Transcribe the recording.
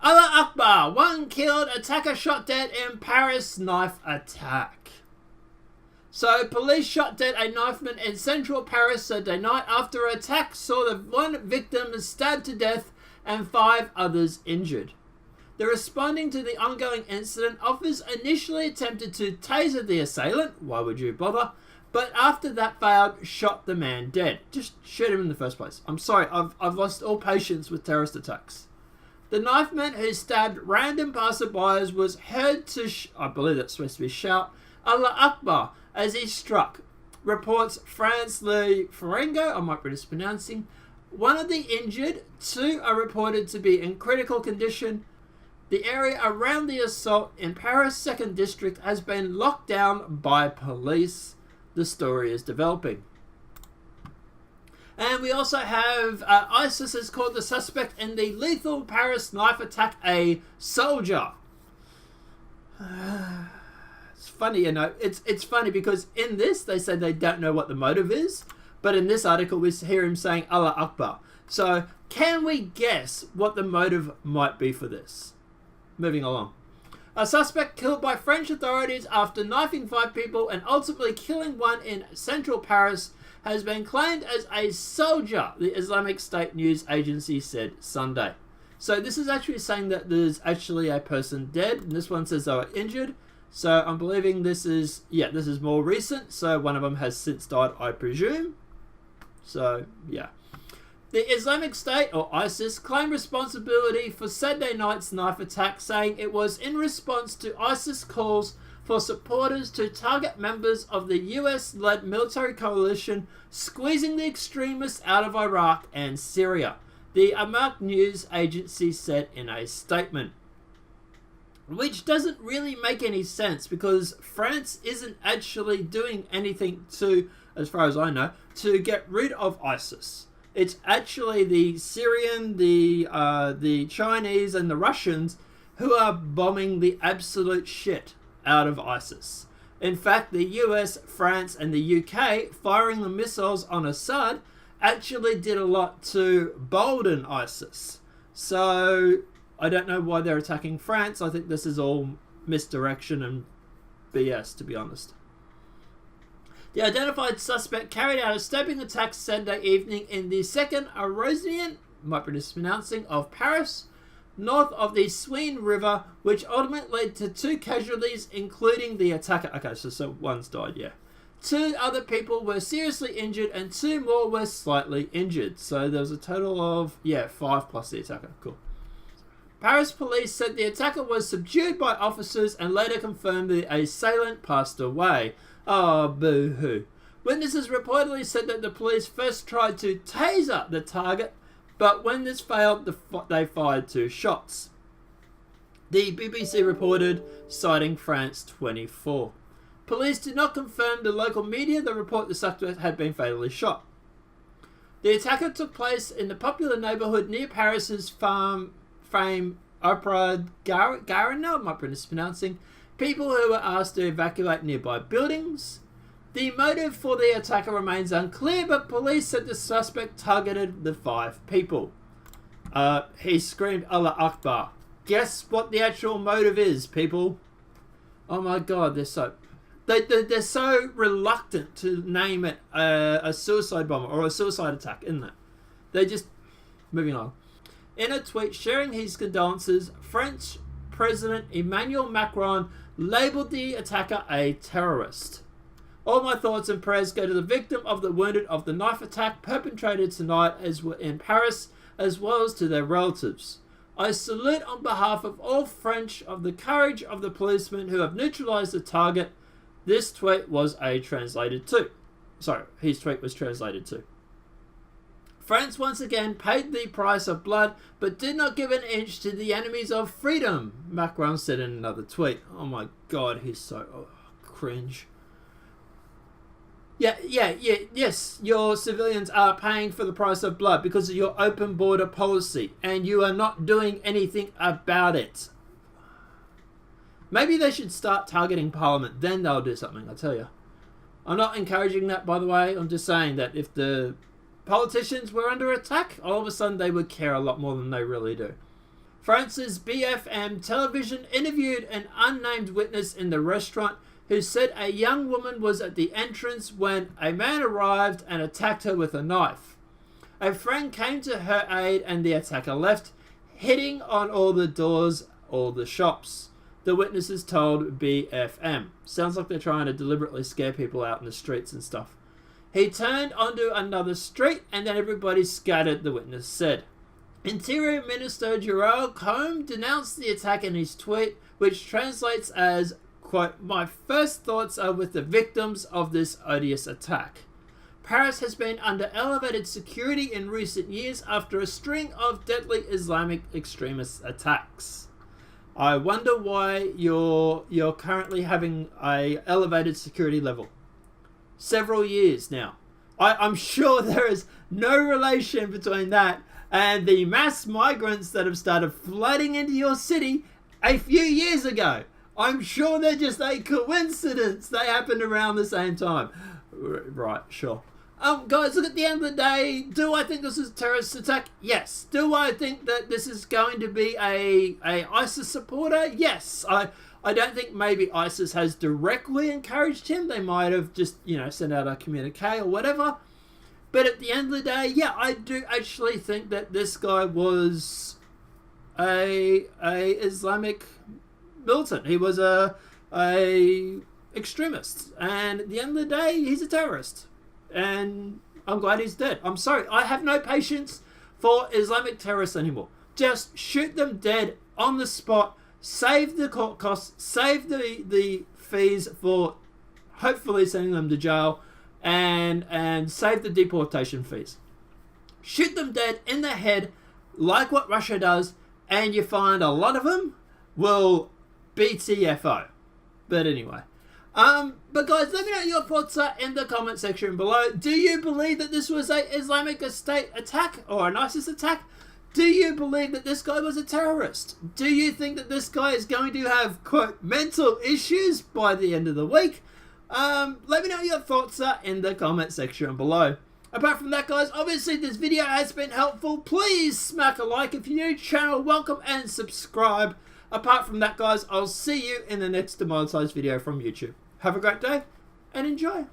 Allah Akbar, 1 killed, attacker shot dead in Paris knife attack. So, police shot dead a knifeman in central Paris Saturday night after an attack saw the one victim stabbed to death and 5 others injured. The responding to the ongoing incident, officers initially attempted to taser the assailant, why would you bother, but after that failed, shot the man dead. Just shoot him in the first place. I'm sorry, I've lost all patience with terrorist attacks. The knifeman who stabbed random passersby was heard to, I believe that's supposed to be shout, Allah Akbar, as he struck, reports France Le Ferengo, I might be mispronouncing. One of the injured, 2 are reported to be in critical condition. The area around the assault in Paris 2nd District has been locked down by police. The story is developing. And we also have ISIS has called the suspect in the lethal Paris knife attack a soldier. It's funny, you know. It's funny because in this they say they don't know what the motive is, but in this article we hear him saying Allah Akbar. So can we guess what the motive might be for this? Moving along. A suspect killed by French authorities after knifing 5 people and ultimately killing 1 in central Paris has been claimed as a soldier, the Islamic State news agency said Sunday. So this is actually saying that there's actually a person dead, and this one says they were injured. So I'm believing this is more recent. So one of them has since died, I presume. So, yeah. The Islamic State, or ISIS, claimed responsibility for Saturday night's knife attack, saying it was in response to ISIS calls for supporters to target members of the US-led military coalition squeezing the extremists out of Iraq and Syria, the Amaq news agency said in a statement. Which doesn't really make any sense because France isn't actually doing anything to, as far as I know, to get rid of ISIS. It's actually the Syrian, the Chinese and the Russians who are bombing the absolute shit out of ISIS. In fact, the US, France and the UK firing the missiles on Assad actually did a lot to bolden ISIS. So I don't know why they're attacking France. I think this is all misdirection and BS, to be honest. The identified suspect carried out a stabbing attack Saturday evening in the 2nd arrondissement, might be mispronouncing, of Paris, north of the Seine River, which ultimately led to 2 casualties, including the attacker. Okay, so one's died, yeah. 2 other people were seriously injured and 2 more were slightly injured. So there was a total of, 5 plus the attacker. Cool. Paris police said the attacker was subdued by officers and later confirmed the assailant passed away. Oh, boo-hoo. Witnesses reportedly said that the police first tried to taser the target, but when this failed, they fired 2 shots. The BBC reported, citing France 24. Police did not confirm to local media the report the suspect had been fatally shot. The attacker took place in the popular neighbourhood near Paris's fame Opera Garena, might be mispronouncing. People who were asked to evacuate nearby buildings. The motive for the attacker remains unclear, but police said the suspect targeted the 5 people. He screamed Allah Akbar. Guess what the actual motive is, people? Oh my god, they're so reluctant to name it a suicide bomber or a suicide attack, isn't it? They just... Moving on. In a tweet sharing his condolences, French President Emmanuel Macron labelled the attacker a terrorist. All my thoughts and prayers go to the victim of the wounded of the knife attack perpetrated tonight in Paris, as well as to their relatives. I salute on behalf of all French of the courage of the policemen who have neutralised the target. This tweet was translated to. His tweet was translated to. France once again paid the price of blood, but did not give an inch to the enemies of freedom, Macron said in another tweet. Oh my god, he's so cringe. Yes, your civilians are paying for the price of blood because of your open border policy, and you are not doing anything about it. Maybe they should start targeting Parliament, then they'll do something, I tell you. I'm not encouraging that, by the way. I'm just saying that if the politicians were under attack, all of a sudden they would care a lot more than they really do. France's BFM television interviewed an unnamed witness in the restaurant who said a young woman was at the entrance when a man arrived and attacked her with a knife. A friend came to her aid and the attacker left, hitting on all the doors, all the shops. The witnesses told BFM. Sounds like they're trying to deliberately scare people out in the streets and stuff. He turned onto another street and then everybody scattered, the witness said. Interior Minister Gerald Combe denounced the attack in his tweet, which translates as, quote, "My first thoughts are with the victims of this odious attack." Paris has been under elevated security in recent years after a string of deadly Islamic extremist attacks. I wonder why you're currently having a elevated security level. Several years now. I'm sure there is no relation between that and the mass migrants that have started flooding into your city a few years ago. I'm sure they're just a coincidence. They happened around the same time. Right, sure. Guys, look, at the end of the day, do I think this is a terrorist attack? Yes. Do I think that this is going to be a ISIS supporter? Yes. I don't think maybe ISIS has directly encouraged him. They might have just, sent out a communique or whatever. But at the end of the day, yeah, I do actually think that this guy was a Islamic militant. He was a extremist. And at the end of the day, he's a terrorist. And I'm glad he's dead. I'm sorry. I have no patience for Islamic terrorists anymore. Just shoot them dead on the spot. Save the court costs. Save the fees for hopefully sending them to jail. And save the deportation fees. Shoot them dead in the head like what Russia does. And you find a lot of them will BTFO. But anyway. But guys, let me know what your thoughts are in the comment section below. Do you believe that this was a Islamic State attack or an ISIS attack? Do you believe that this guy was a terrorist? Do you think that this guy is going to have, quote, mental issues by the end of the week? Let me know what your thoughts are in the comment section below. Apart from that, guys, obviously this video has been helpful. Please smack a like if you're new to the channel. Welcome and subscribe. Apart from that, guys, I'll see you in the next demonetized video from YouTube. Have a great day and enjoy.